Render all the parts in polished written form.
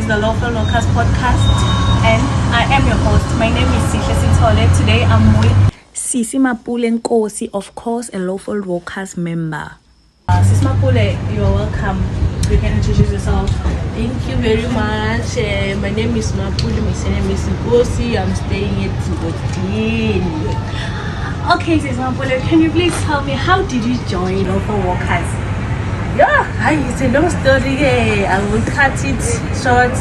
the Lowveld podcast, and I am your host. My name is Sihle Sithole. Today I'm with Mapule Nkosi, of course, a Lowveld member. Sis Mapule, you're welcome. You can introduce yourself. Thank you very much. My name is Mapule. My name is Nkosi. I'm staying at Tibotin. Okay, Sis Mapule, can you please tell me how did you join Lowveld? It's a long story. I will cut it short.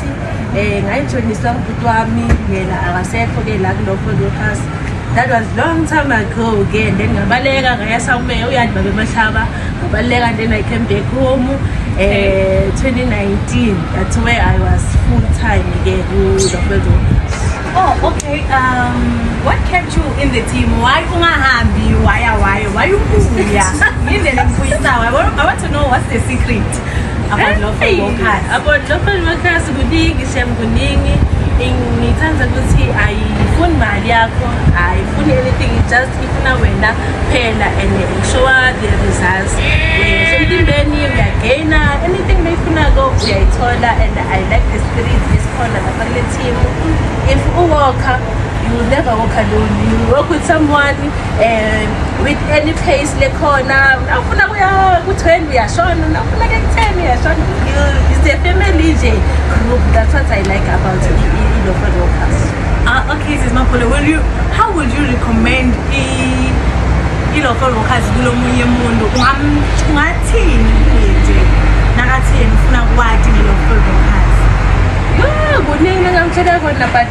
I joined Islam Kutwami. I was there for the Lowveld. That was long time ago again. Then Balega, I somewhere we had Baby Mashaba, Balega, then I came back home 2019. That's where I was full time again with Lowveld. Oh, okay. What kept you in the team? Why you I want to know what's the secret about Lowveld. About Lowveld workers, kuningi kuningi. Ngithanda ukuthi ayifuni mali yakho, ayifuni anything, just ifuna wena phela and show the results. Something uyagaina, anything leyifunako uyayithola, and I like the spirit esikhona lapha kule team. If you work, you will never work alone. You work with someone with any pace lekhona. Awufuna kuya ku-20 uyashona, awufuna ku-10 uyashona. It's a family group. That's what I like about Lowveld workers. Okay, Sis Mapule, how would you recommend Lowveld workers kulo munye umuntu? Ungathini nje nakathi ngifuna ukwazi ngeLowveld workers? Kuningi engamtshela khona, but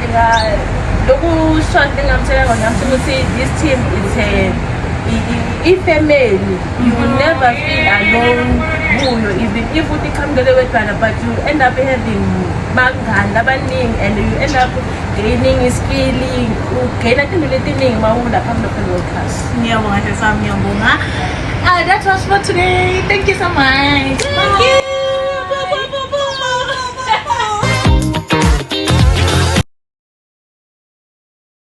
lokhu short engamtshela khona ukuthi this team is a family. You will never feel alone kuyo, even if uthi qhamukele wedwana, but you end up having bangani abaningi, and you end up gaining skill, ugaina izinto letiningi mawulapha kuLowveld workers. Ngiyabonga sami, ngiyabonga. That was for today. Thank you so much. Thank you.